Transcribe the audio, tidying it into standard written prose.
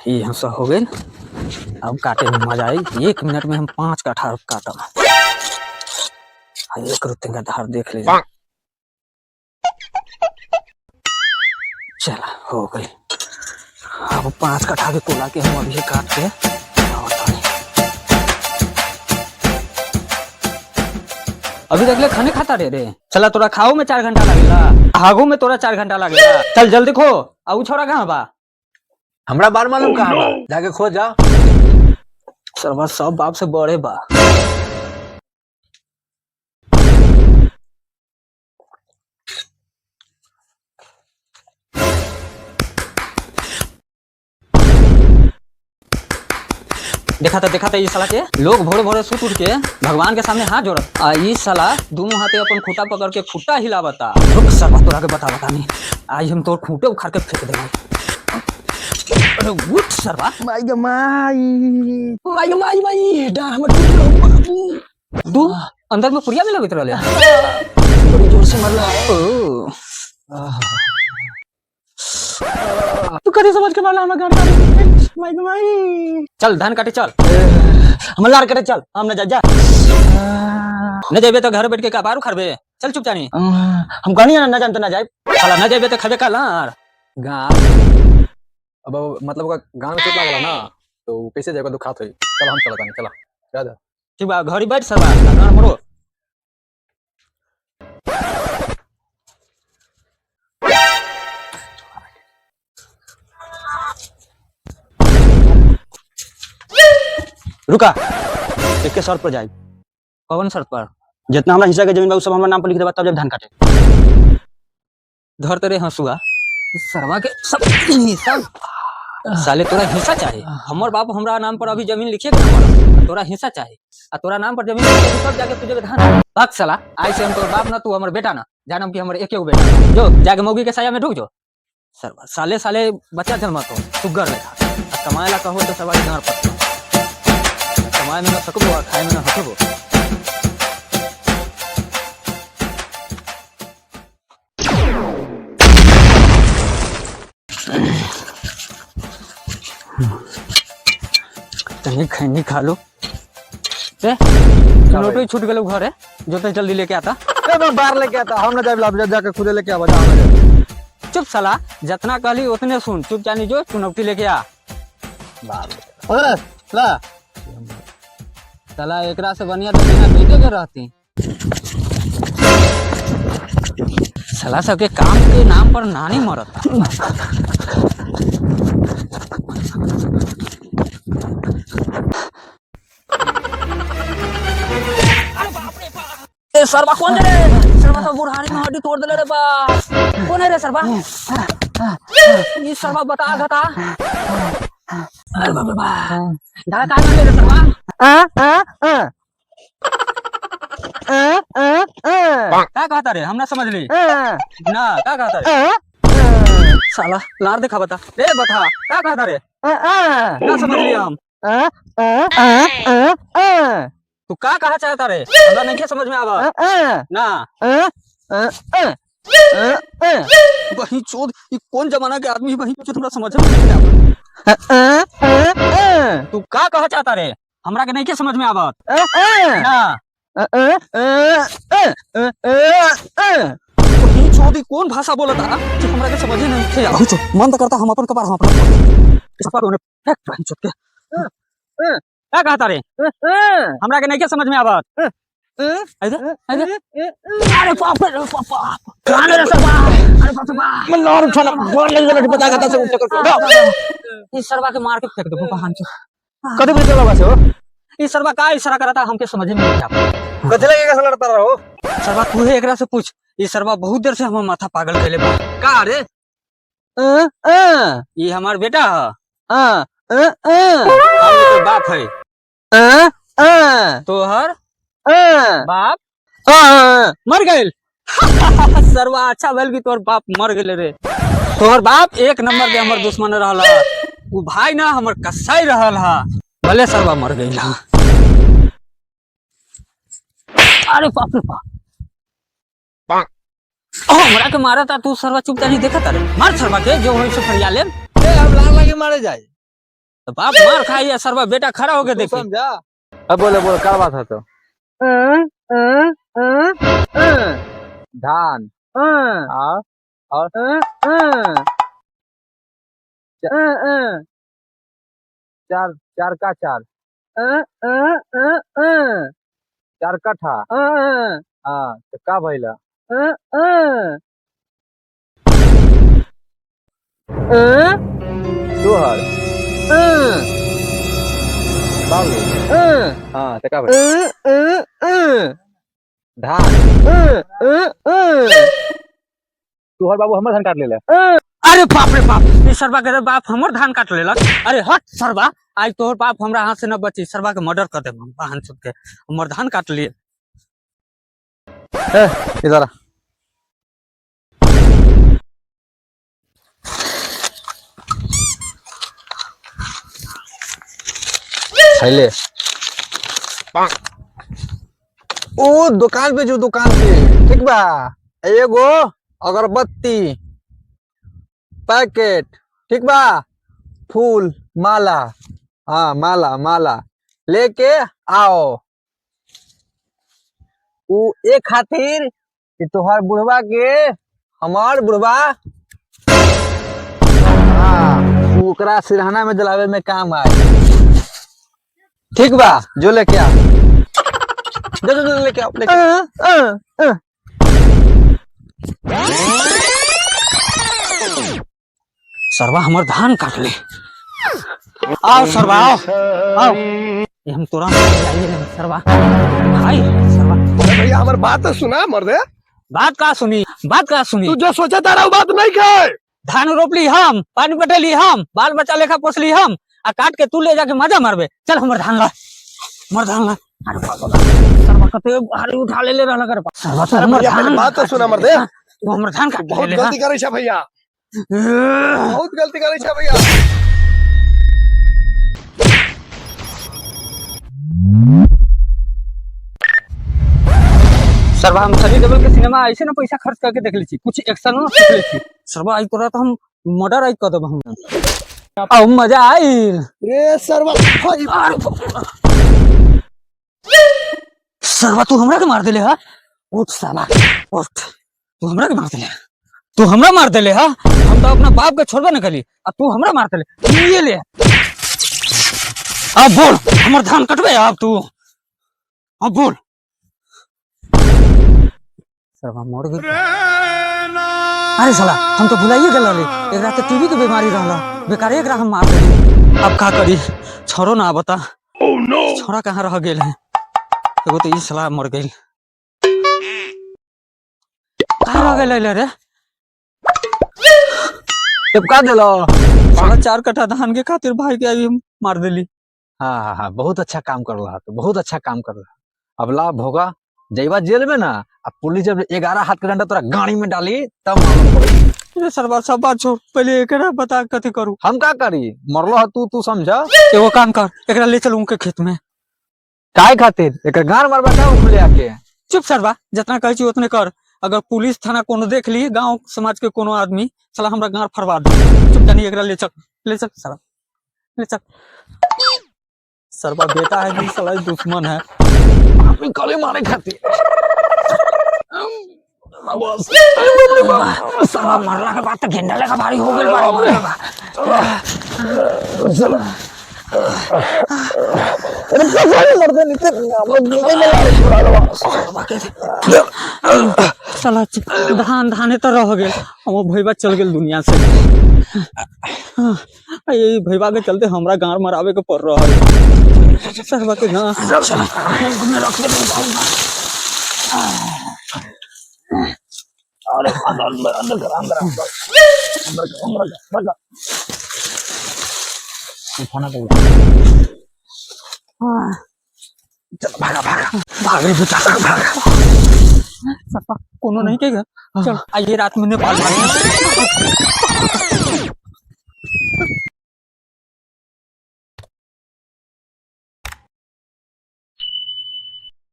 ये हम सब हो गए। अब काटे में मजा आई। 1 मिनट में हम 5 कट्ठा काटम। एक रुपये का धार देख लीजिए। चला हो गई। अब 5 कट्ठा के तोला के हम अभी काट के अभी तक ले खाने खाता रे चला तोरा खाओ में 4 घंटा लगेगा, हागो में तोरा 4 घंटा लगेगा। चल जल्दी खो। अब छोरा कहाँ बा? हमरा बार मालूम कहाँ बा, जाके खो जा। सरवा सब बाप से बड़े बा। देखा था ये साला के लोग भोरे भोरे सुत उठ के भगवान के सामने हाथ जोड़त आ ये साला दोनों हाथे अपन खूंटा पकड़ के खूंटा हिलावता। रुक सरवा तोरा के बता नहीं आज हम तोर खूंटे उखाड़ के फेंक देंगे। अरे उठ सरवा। माई ग माई डार हमर टूट गयो बाबू। तू अंदर में पुरिया में लगत रहले बड़ी जोर से मरला। तू करी समझ के मारला हमरा गाड़ का। माई ग माई चल धान काटे चल। हम लार करे चल। हम न जा न जेबे तो घर बैठ के का बारू खरबे। चल चुप जानी। हम कहनी ना जान तो ना जाए साला। न जेबे तो खबे का लार गाँव। अब मतलब गाँव में चोट लागला ना तो कैसे जाएगा दुखात होई। चल हम चलता नहीं। चला जा ठीक बा घरी बैठ सरवा गाना मरो। रुका एक के शर्त पर जाए। कौन शर्त पर? जितना हमारा हिस्सा के जमीन बा सब हमारा नाम पर लिख देबा तब जब धान काटे। धर तेरे हंसुआ सरवा के सब हिस्सा साले तोरा हिस्सा चाहे। हमर बाप हमरा नाम पर अभी जमीन लिखे के ना तोरा हिस्सा चाहे। आ तोरा नाम पर जमीन लिखे तब जाके तुझे धान भाग साला। आई से हम तोर बाप ना तू हमर बेटा ना जानम कि हमर एके गो बेटा। जो जाके मौगी के साया में ढुक जो। सरवा साले साले बच्चा जन्मा तो सुगर लेखा कमाए ला कहो तो सरवा गांव पर कमाए में न सकबो खाए में न हटबो। तनी खैनी खा लो। नोटो छूट गलो घर है जो तो जल्दी लेके आता। बाहर लेके आता हम ना जाए जाके खुदे लेके आवा। चुप साला जितना कहली उतने सुन। चुप जानी जो चुनौती लेके आ। ला साला एकरा से बनिया तो बिना बेटे के रहती। साला सबके काम के नाम पर नानी मरता। सरवा कौन रे? सरवा तो बुढ़ारी में हड्डी तोड़ देले रे बा। कौन है रे सरवा? ये सरवा बता घटा। अरे बाप रे बा ढाका कहां ले रे सरवा? क्या कहता रे? हम ना समझ ली ना क्या कहता रे? साला लार देखा बता रे बता क्या कहता रे? ना समझ ली हम। तू क्या कहा चाहता रे? हमरा नहीं समझ में आवा ना। वही चोद ये कौन जमाना के आदमी वही चोद हमरा समझ में नहीं आवा। तू क्या कहा चाहता रे? हमरा के नहीं समझ में आवा ना। वही चोद कौन भाषा बोलता कि हमरा के समझ नहीं आवा। मन तो करता हम अपन कबार हम अपन इस पर उन्हें फेंक वही चोद के। क्या कहता रे? हमरा के नहीं समझ में आवत। अरे बाप रे पापा काने रे सरवा। अरे बाप रे बाप मैं लार उठाना गोल लग गया पता कहता से उठ इस सरवा के मार के फेंक दो पाहन से। कदे बोले चला बस हो। इस सरवा का इशारा करता हमके समझ में नहीं आता। कथे लगे कैसे लड़ता रहो? सरवा तू है एकरा से पूछ। इस सरवा बहुत देर से हमर माथा पागल कैले बा। का रे? ये हमार बेटा है। तो बाप है तोहर बाप मर गए। सरवा अच्छा भेल कि तोहर बाप मर गए रे। तोहर बाप 1 नंबर के हमर दुश्मन रहल। वो भाई ना हमर कसाई रहल हा। भले सरवा मर गई। अरे बाप रे बाप हमरा के मारा था। तू सरवा चुप नहीं देखा था रे? मार सरवा के जो हो से फरिया ले। अब लार लगे के मारे जाए? तो बाप मार खाइए सरवा, बेटा खड़ा होके तू देखिए। समझा? अब बोले बोले क्या बात है? तो धान और चार चार का चार चार कट्ठा। हाँ तो का भइला? तोहर बाबू। हाँ तो का भइला? धान। तोहर बाबू हमर धान काट ले। अरे बाप रे बाप, इस सरवा के बाप हमर धान काट लेलक। अरे हट सरवा, आज तोहर बाप हमरा हाथ से न बची, सरवा के मर्डर कर दे बहन चुद के, हमर धान काट लिए। इधर ले। ओ दुकान पे जो दुकान पे ठीक बा, एगो अगरबत्ती पैकेट ठीक बा, फूल माला, हाँ माला माला लेके आओ। उ एक खातिर कि तोहर बुढ़वा के हमार बुढ़वा, हाँ ओकरा सिरहाना में जलावे में काम आए। ठीक बा, जो लेके आ, जो जो जो लेके आओ, लेके सरवा हमर धान काट ले। आओ सरवा आओ आओ, ये हम तुरंत जाइए रे सरवा। भाई सरवा, भैया हमार बात तो सुना मर्दे। बात का सुनी, बात का सुनी। तू जो सोचा था बात नहीं खाए। धान रोपली हम, पानी पटेली हम, बाल बच्चा लेखा पोसली हम, आ काट के तू ले जाके मजा मारबे। चल हमर धान ला, हमर धान ला। अरे बाप रे, सरवा कते भारी उठा ले रहल कर। सरवा तो हमर धान बात तो सुना मर्दे, तू हमर धान काट बहुत ले। गलती करे छा भैया, बहुत गलती करे छा भैया। सरवा हम सनी देओल के सिनेमा ऐसे ना पैसा खर्च करके देख ली छी, कुछ एक्शन ना सीख ली छी। सरवा आई तोरा तो हम मर्डर आई कर देब हम। आओ मजा आई रे सरवा भाई, सरवा तू हमरा के मार देले हा। उठ साला उठ, तू हमरा के मार देले, तू हमरा मार देले हा। हम तो अपना बाप के छोड़बे न करी, अब तू हमरा मार देले। ये ले अब बोल, हमर धान कटबे अब तू, अब बोल। सरवा मर गई। अरे साला हम तो भुलाइए गेल रहे, एकरा तो टीबी के बीमारी रहला, बेकार एकरा हम मार देली। अब का करी, छोड़ो ना बता। छोरा कहाँ रह गेल है, एगो तो ई साला मर गई। कहाँ रह गेल रे? टिपका देलो साला 4 कट्ठा धान के खातिर भाई के अभी मार देली। हाँ हाँ हाँ, बहुत अच्छा काम कर रहा, तो बहुत अच्छा काम कर रहा। अब लाभ होगा, जैबा जेल में ना, अब पुलिस जब 11 हाथ का डंडा तोरा गाड़ी में डाली तब मालूम पड़ी। अरे सरवा सब बात छोड़, पहले एकरा बता कथी करू। हम का करी, मरलो है तू समझा। एगो काम कर, एकरा ले चल उनके खेत में। काय खातिर एक गार मारबा का उखले आके। चुप सरवा, जितना कहे छी उतने कर। अगर पुलिस थाना कोनो देख ली, गांव समाज के कोनो आदमी, साला हमरा गांव फरवा दे। चुप जानी, एकरा ले चल, ले चल सरवा, ले चल। सरवा बेटा है कि साला दुश्मन है। कले मारे खातिर साला मरला के बाद तो गेंडा लेखा भारी हो गेल साला। धान धाने तो रह गेल, हम भैया चल गेल दुनिया से। यही भैया के चलते हमरा गांव मरावे के पड़ रहा है। सरवा के ना भागा भागा भाग रे बेटा, भाग। सरवा कोनो नहीं कहेगा, चल आइए रात में नेपाल भाग।